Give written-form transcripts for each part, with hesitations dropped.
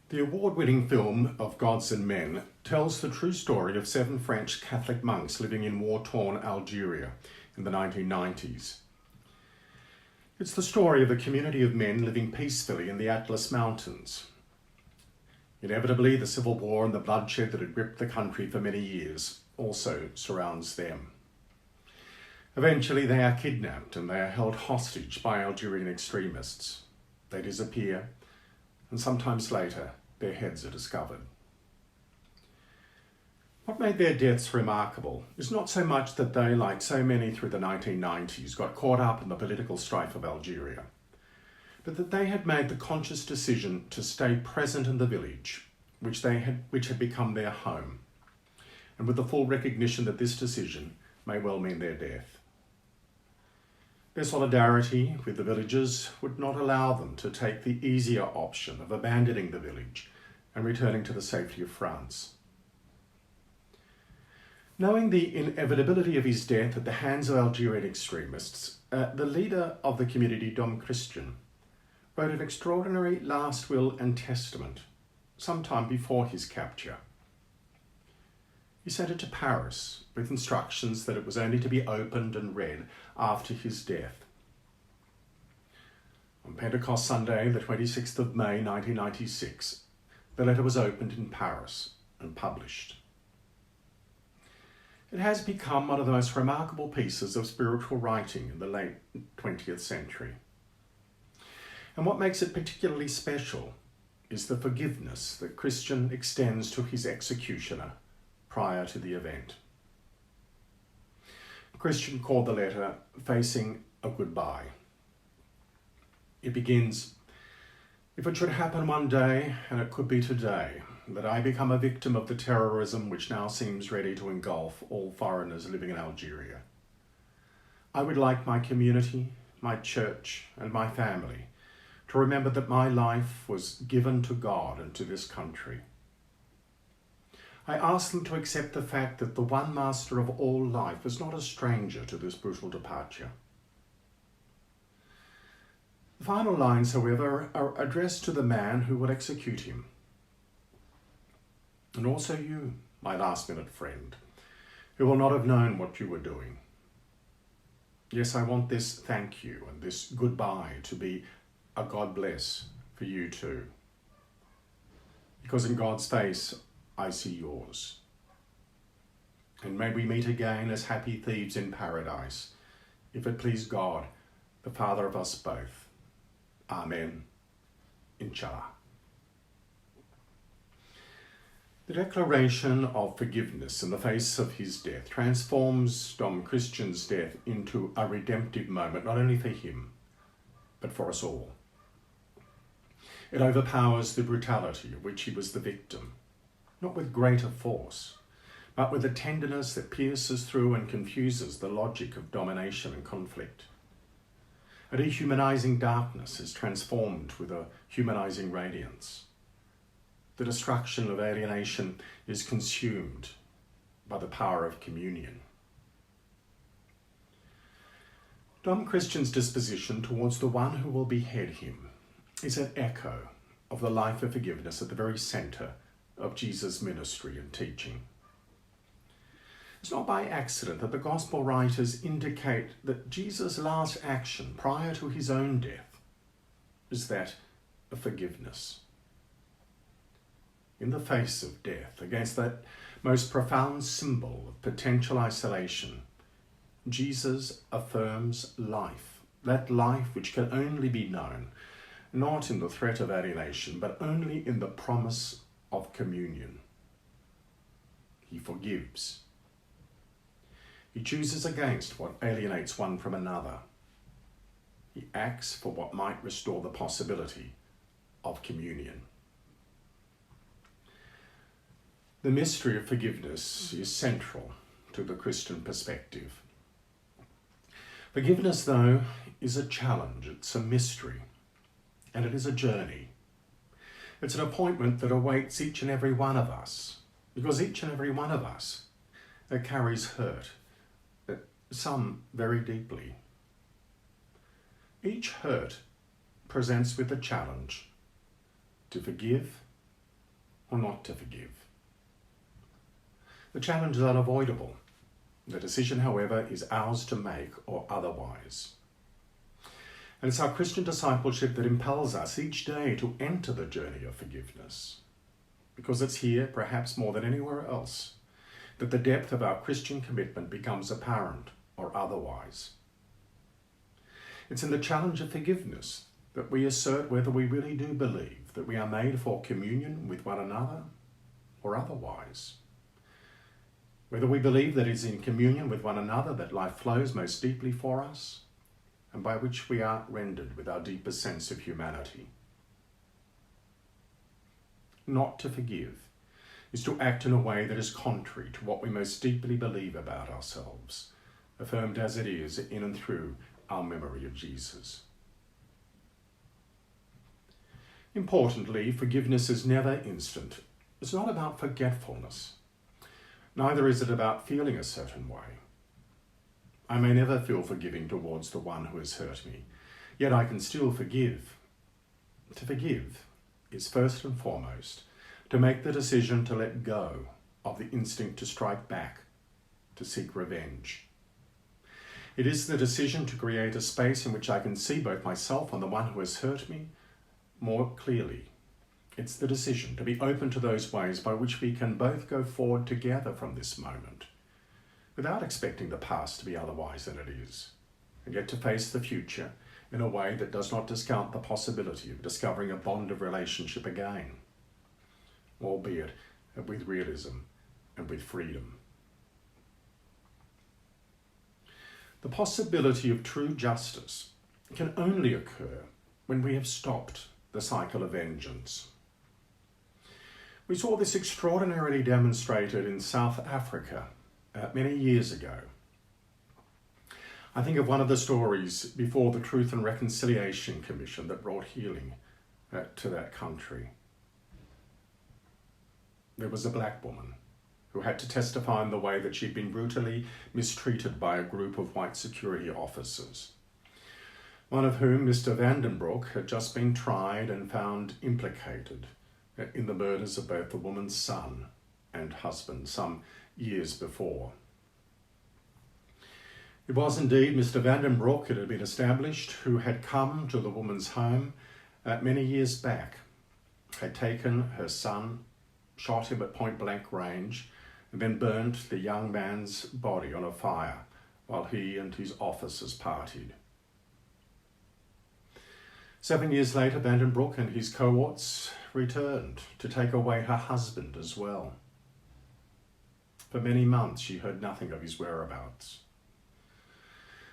The award-winning film of Gods and Men tells the true story of 7 French Catholic monks living in war-torn Algeria in the 1990s. It's the story of a community of men living peacefully in the Atlas Mountains. Inevitably, the civil war and the bloodshed that had gripped the country for many years also surrounds them. Eventually, they are kidnapped and they are held hostage by Algerian extremists. They disappear, and sometimes later, their heads are discovered. What made their deaths remarkable is not so much that they, like so many through the 1990s, got caught up in the political strife of Algeria, but that they had made the conscious decision to stay present in the village, which had become their home, and with the full recognition that this decision may well mean their death. Their solidarity with the villagers would not allow them to take the easier option of abandoning the village and returning to the safety of France. Knowing the inevitability of his death at the hands of Algerian extremists, the leader of the community, Dom Christian, wrote an extraordinary last will and testament sometime before his capture. He sent it to Paris with instructions that it was only to be opened and read after his death. On Pentecost Sunday, the 26th of May 1996, the letter was opened in Paris and published. It has become one of the most remarkable pieces of spiritual writing in the late 20th century. And what makes it particularly special is the forgiveness that Christian extends to his executioner prior to the event. Christian called the letter "Facing a Goodbye." It begins, "If it should happen one day, and it could be today, that I become a victim of the terrorism which now seems ready to engulf all foreigners living in Algeria, I would like my community, my church, and my family to remember that my life was given to God and to this country. I ask them to accept the fact that the one master of all life is not a stranger to this brutal departure." The final lines, however, are addressed to the man who will execute him. "And also you, my last-minute friend, who will not have known what you were doing. Yes, I want this thank you and this goodbye to be a God bless for you too. Because in God's face, I see yours. And may we meet again as happy thieves in paradise, if it please God, the Father of us both. Amen. Inshallah." The declaration of forgiveness in the face of his death transforms Dom Christian's death into a redemptive moment, not only for him, but for us all. It overpowers the brutality of which he was the victim, not with greater force, but with a tenderness that pierces through and confuses the logic of domination and conflict. A dehumanizing darkness is transformed with a humanizing radiance. The destruction of alienation is consumed by the power of communion. Dom Christian's disposition towards the one who will behead him is an echo of the life of forgiveness at the very centre of Jesus' ministry and teaching. It's not by accident that the Gospel writers indicate that Jesus' last action prior to his own death is that of forgiveness. In the face of death, against that most profound symbol of potential isolation, Jesus affirms life, that life which can only be known, not in the threat of alienation, but only in the promise of communion. He forgives. He chooses against what alienates one from another. He acts for what might restore the possibility of communion. The mystery of forgiveness is central to the Christian perspective. Forgiveness, though, is a challenge, it's a mystery, and it is a journey. It's an appointment that awaits each and every one of us, because each and every one of us carries hurt, some very deeply. Each hurt presents with a challenge to forgive or not to forgive. The challenge is unavoidable. The decision, however, is ours to make or otherwise. And it's our Christian discipleship that impels us each day to enter the journey of forgiveness, because it's here, perhaps more than anywhere else, that the depth of our Christian commitment becomes apparent or otherwise. It's in the challenge of forgiveness that we assert whether we really do believe that we are made for communion with one another or otherwise. Whether we believe that it is in communion with one another that life flows most deeply for us, and by which we are rendered with our deepest sense of humanity. Not to forgive is to act in a way that is contrary to what we most deeply believe about ourselves, affirmed as it is in and through our memory of Jesus. Importantly, forgiveness is never instant. It's not about forgetfulness. Neither is it about feeling a certain way. I may never feel forgiving towards the one who has hurt me, yet I can still forgive. To forgive is first and foremost to make the decision to let go of the instinct to strike back, to seek revenge. It is the decision to create a space in which I can see both myself and the one who has hurt me more clearly. It's the decision to be open to those ways by which we can both go forward together from this moment, without expecting the past to be otherwise than it is, and yet to face the future in a way that does not discount the possibility of discovering a bond of relationship again, albeit with realism and with freedom. The possibility of true justice can only occur when we have stopped the cycle of vengeance. We saw this extraordinarily demonstrated in South Africa many years ago. I think of one of the stories before the Truth and Reconciliation Commission that brought healing to that country. There was a black woman who had to testify in the way that she'd been brutally mistreated by a group of white security officers, one of whom, Mr. Vandenbroek, had just been tried and found implicated in the murders of both the woman's son and husband some years before. It was indeed Mr. Vandenbroek, it had been established, who had come to the woman's home many years back, had taken her son, shot him at point-blank range, and then burnt the young man's body on a fire while he and his officers partied. 7 years later, Vandenbroek and his cohorts returned to take away her husband as well. For many months, she heard nothing of his whereabouts.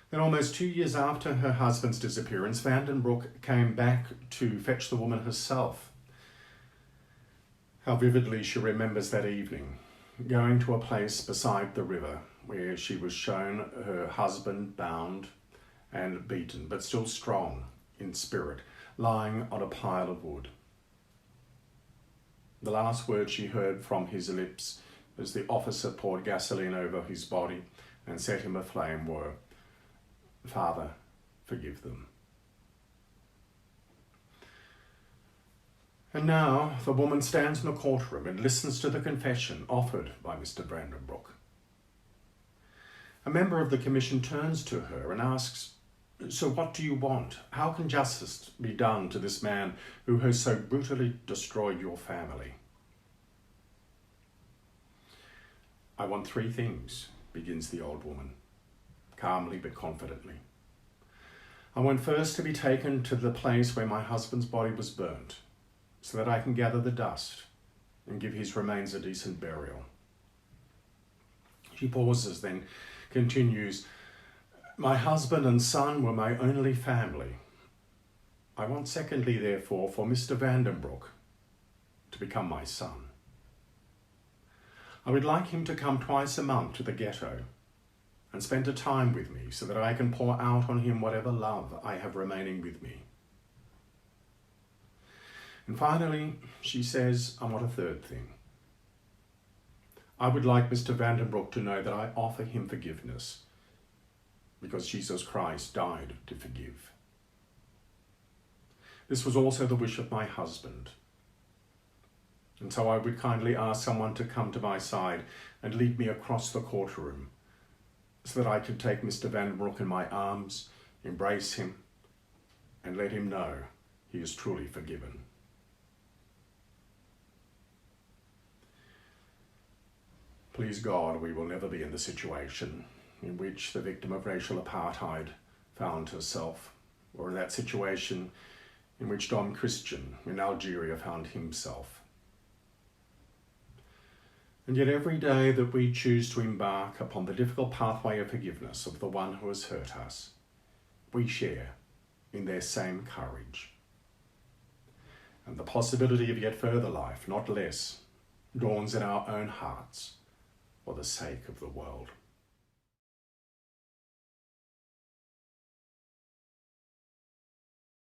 Then, almost 2 years after her husband's disappearance, Vandenbroek came back to fetch the woman herself. How vividly she remembers that evening, going to a place beside the river where she was shown her husband bound and beaten, but still strong in spirit, lying on a pile of wood. The last words she heard from his lips as the officer poured gasoline over his body and set him aflame were, "Father, forgive them." And now the woman stands in the courtroom and listens to the confession offered by Mr. Vandenbroek. A member of the commission turns to her and asks, "So what do you want? How can justice be done to this man who has so brutally destroyed your family?" "I want 3 things, begins the old woman, calmly but confidently. "I want first to be taken to the place where my husband's body was burnt, so that I can gather the dust and give his remains a decent burial." She pauses, then continues, "My husband and son were my only family. I want secondly, therefore, for Mr. Vandenbroek to become my son. I would like him to come twice a month to the ghetto and spend a time with me so that I can pour out on him whatever love I have remaining with me. And finally, she says, I want a third thing. I would like Mr. Vandenbroek to know that I offer him forgiveness because Jesus Christ died to forgive. This was also the wish of my husband. And so I would kindly ask someone to come to my side and lead me across the courtroom so that I could take Mr. Vandenbroek in my arms, embrace him, and let him know he is truly forgiven. Please God, we will never be in the situation in which the victim of racial apartheid found herself, or in that situation in which Dom Christian in Algeria found himself. And yet every day that we choose to embark upon the difficult pathway of forgiveness of the one who has hurt us, we share in their same courage. And the possibility of yet further life, not less, dawns in our own hearts for the sake of the world.